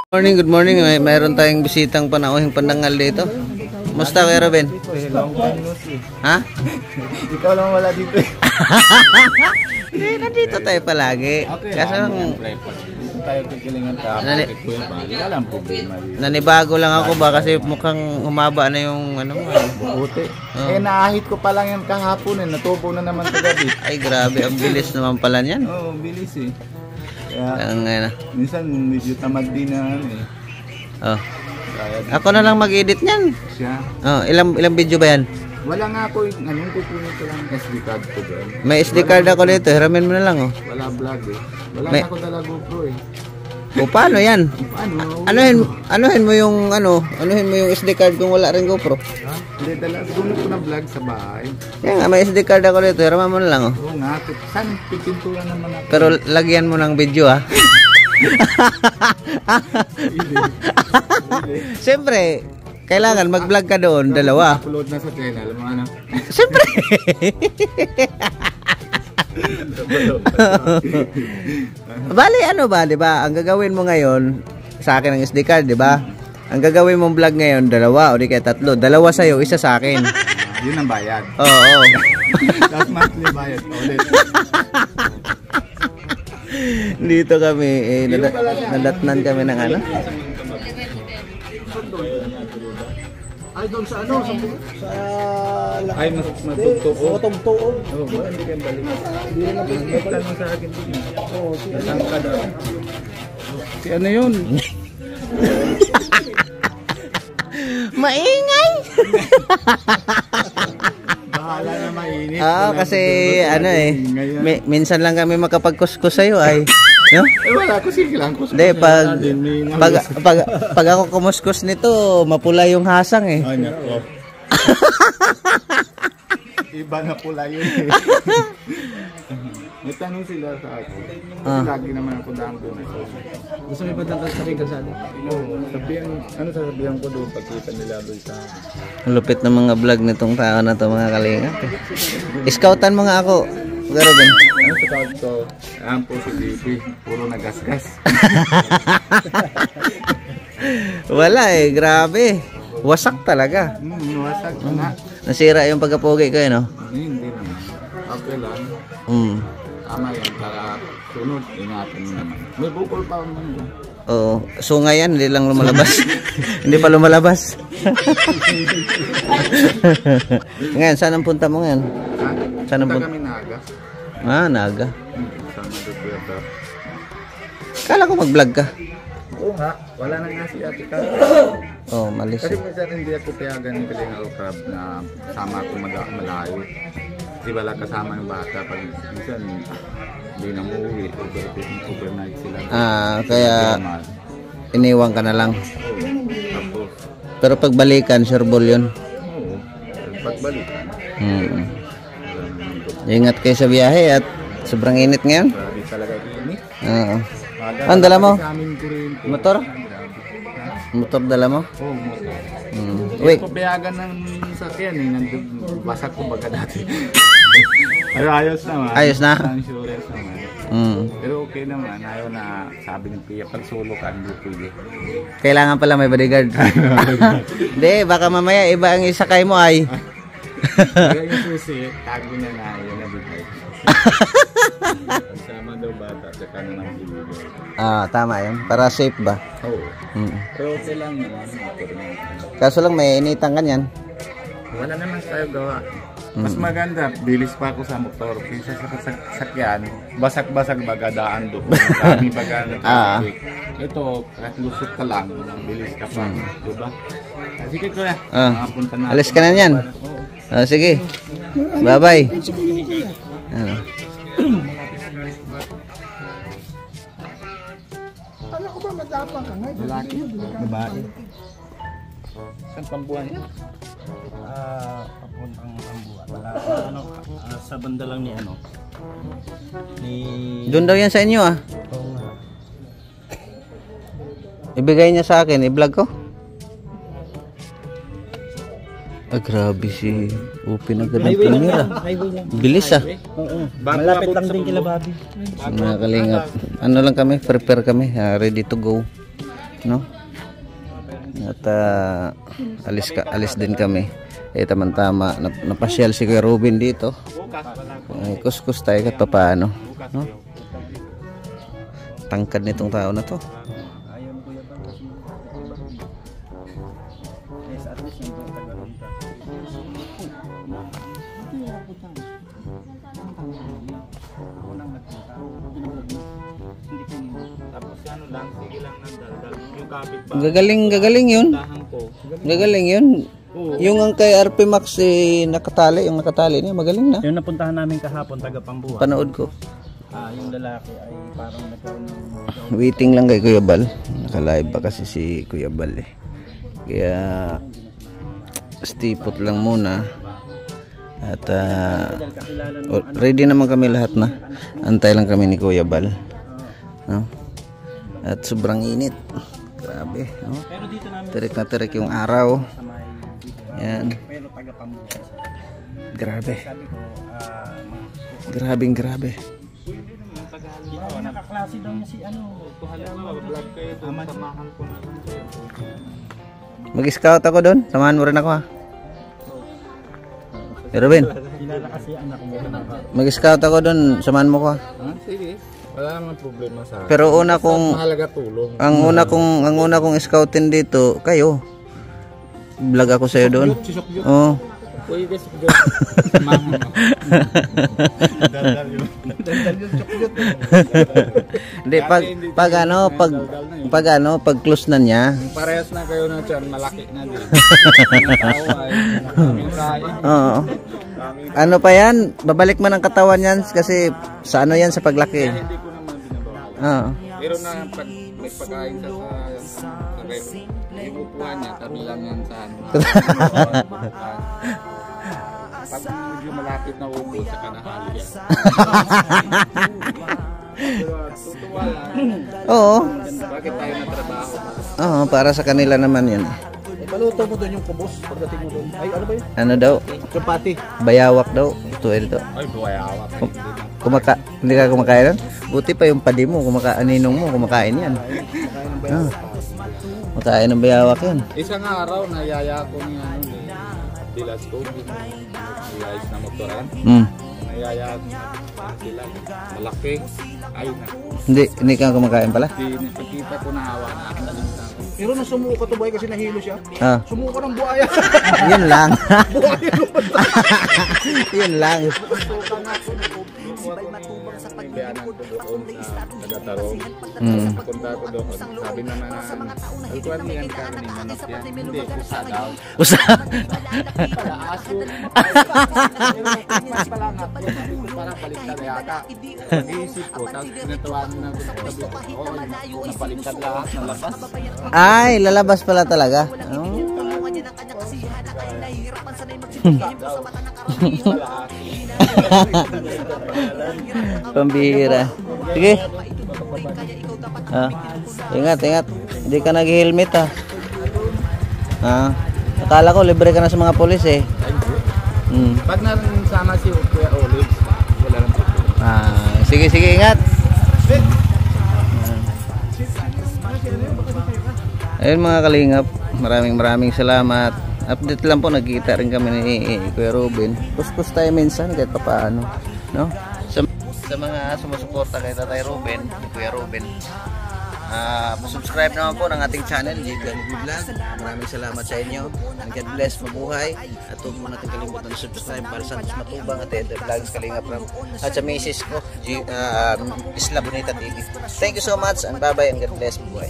Good morning. Mayroon tayong bisitang panauhing pandangal dito. Musta Kuya Ruben? Long time no see. Ha? Ikaw lang wala dito eh. Hindi, nandito tayo palagi. Okay, Kasi tayo kikilingan ka. Walang problema. Nanibago lang ako ba kasi mukhang humaba na yung ano mo. Buti. Eh naahit ko pa lang yan kahapon eh. Natubo na naman kagabi. Ay grabe, ang bilis naman pala niyan. Oo, bilis eh. Kaya, minsan medyo tamad din na ano eh. Oh. Ako na lang mag-edit niyan. Siya? Oh, ilang video ba yan? Wala nga ako yung kukunin ko lang SD card ko doon. May SD card ako dito, hiramin mo na lang oh. Wala vlog eh. Wala na ako dala GoPro eh. O paano yan? Paano? Anuhin mo yung SD card kung wala rin GoPro. Ha? Hindi, doon ko na vlog sa bahay. Kaya nga, may SD card ako dito, hiraman mo na lang oh. Oo nga, saan pipinturan naman ako. Pero lagyan mo ng video ha. Siyempre, kailangan mag-vlog ka doon, dalawa. Upload na sa channel mo ano. Siyempre. Bali ano ba, 'di ba? Ang gagawin mo ngayon sa akin ang SD card, 'di ba? Ang gagawin mong vlog ngayon, dalawa o di kaya tatlo. Dalawa sa iyo, isa sa akin. Yun ang bayad. Oo. Last monthly bayad ulit. Dito kami nadatnan kami ng ano? Ay doon sa ano sa ay matugtuo. Matugtuo. Oo, hindi kayo balik. Hindi na balik sa akin din. Oo, si ano yun? Maingay. Bahala na mainit. Kasi ano eh. Minsan lang kami makapagkuskus sa'yo ay. No? Wala ko sige lang kuskus. Hindi, pag ako kumuskus nito, mapula yung hasang eh. Ay nako. Iba na pula yun eh. May tanong sila sa akin. Lagi naman ako daan doon. Gusto mo ipadangkas sa aking kasada? Oo. Sabihan ko doon pagkita nila doon sa... Lupit ng mga vlog nitong tao na to mga kalingap eh. Scoutan mo nga ako. Pero Ben. Ano sa tawag ko? Ayan po si DP. Puro nagasgas. Wala eh. Grabe. Wasak talaga. Wasak na. Nasira yung pagkapogi ko eh no? Hindi naman. Okay lang. Tama yan. Para sunod. Ingatan mo naman. May bukol pa naman doon. Oo. Sunga yan. Hindi lang lumalabas. Hindi pa lumalabas. Ngayon, saan ang punta mo ngayon? Saan ang punta? Kami Naga. Naga. Sama doon ko yata. Kala ko mag-vlog ka. Oo nga. Wala na nga si Ate Ka. Oh, malis. Kasi minsan hindi ako payagan ng Kalinga Crab na sama ako malayo. Di ba lang kasama yung bata pag minsan hindi na umuwi. Overnight sila. Kaya iniwan ka na lang. Tapos, pero pagbalikan, sureball yun. oo. Pagbalikan. Ingat kayo sa biyahe at sobrang init ngayon. Grabe talaga init. Oo. Ang dala mo? Motor? Motor dala mo? Oo, motor. Wait. Hindi ko payagan ng sakyan eh. Basak ko baga dati. Pero ayos naman. Ayos na? Insurance naman. Pero okay naman. Ayaw na sabi ng Pia, pag solo ka, hindi pwede. Kailangan pala may bodyguard. Hindi, baka mamaya iba ang isakay mo ay. Pero yung susi, tago niya na yun na bigay. Sama daw bata, saka na ng bibigay. Tama yun. Para safe ba? Oo. Pero okay lang naman. Kaso lang may initan kanyan. Wala naman tayo gawa. Mas maganda, bilis pa ako sa motor. Kaysa sa sakyan, basag-basag baga daan doon. Dami baga na traffic. Ito, kahit lusot ka lang, bilis ka pa. Diba? Sige ko na. Alis ka na yan. Sige. Bye-bye. Ano ko ba matapang ka ngayon? Lalaki? Babae? Saan pambuhan niya? Papuntang pambuhan. Wala sa banda lang ni ano. Doon daw yan sa inyo ah. Oo nga. Ibigay niya sa akin, i-vlog ko. Grabe si Upi na agad ng camera. Bilis ah. Oo. Malapit lang din kila Bobby. Mga kalingap. Ano lang kami, prepare kami, ready to go. no? At alis din kami. Tama-tama napasyal si Kuya Ruben dito. Kuskus tayo kahit paano, no? Tangkad nitong tao na to. Tapos ano lang, sige lang ng daldal. Yung kapit ba? Gagaling yun. Tahan ko. Gagaling yun. Yung ang kay RP Max nakatali, yung nakatali niya, magaling na. Yung napuntahan namin kahapon, taga Pambuhan. Panood ko. Yung lalaki ay parang nagkaroon ng... Waiting lang kay Kuya Bal. Naka-live pa kasi si Kuya Bal eh. Kaya stipot lang muna. At ready naman kami lahat na. Antay lang kami ni Kuya Bal. No? At sobrang init. Grabe, no? Tirik na tirik yung araw. Yan. Pero taga Pambuhan. Grabe. Sabi ko, Grabe. nakaklase daw niya si ano. Vlog kayo doon. Samahan ko na. Mag-scout ako doon. Samahan mo rin ako ha. Ruben, Kilala kasi anak mo. mag-scout ako doon. Samahan mo ko ha. Sige. Wala naman problema sa akin. Pero una kong Mahalaga tulong. ang una kong scoutin dito, kayo. Vlog ako sa'yo doon. Oo. Pwede si Kuya. Samahan mo. Daldal yun. Hindi pag close na niya. Parehas na kayo na dyan. Malaki na din. Kaming kain. Oo. Ano pa yan? Babalik man ang katawan yan kasi sa ano yan sa paglaki. Hindi ko naman binabawa. Oo. Pero na pag may pagkain sa ref, yung upuan niya, tabi lang yan sa ano. Pag medyo malapit na upo, saka nahali yan. Pero tutuwa lang. Oo. Bakit tayo natrabaho? Oo, para sa kanila naman yun. Paluto mo doon yung kubos pagdating mo doon. Ay, ano ba yun? Ano daw? Chapati. Bayawak daw. Ito ito. Ay, buwayawak. Hindi ka kumakain nun? Buti pa yung padi mo, aninong mo, kumakain yan. Ah. Kumakain ng bayawak yan. Isang araw, nayaya ko niya Dilas ko, niyayas na motoran. Nayaya sila, malaki. Ay na. Hindi ka kumakain pala? Nakikita ko na hawa na akin na lang. Pero nung sumuka to boy kasi nahilo siya. Ah. Sumuka ng buhaya. Yun lang. Yun lang. Bayanan ko doon sa Tagatarong. Punta ko doon. Sabi naman na, alkuan niyan ka rin manok yan. Hindi, kusa daw. Usa. Pala aso. Pala nga. Parang baliktad yata. Pag-iisip ko, tapos pinatawanan na ko. Napaliktad lahat ng labas. Ay, lalabas pala talaga. Oh. Pambihira. Sige. Ingat. Hindi ka nag-helmet ha. Akala ko libre ka na sa mga pulis eh. Pag nasama si Kuya Olives, wala lang po. Sige, ingat. Ayun mga kalingap, maraming salamat. Update lang po, nagkita rin kami ni Kuya Ruben. Kuskus tayo minsan kahit paano, no? Sa mga sumusuporta kay Tatay Ruben, Kuya Ruben, subscribe naman po ng ating channel, JBL Vlog. Maraming salamat sa inyo. And God bless, mabuhay. At huwag mo natin kalimutan subscribe para sa Santos Matubang at Eder Vlogs Kalingap Ram. At sa misis ko, Isla Bonita TV. Thank you so much and bye-bye and God bless, mabuhay.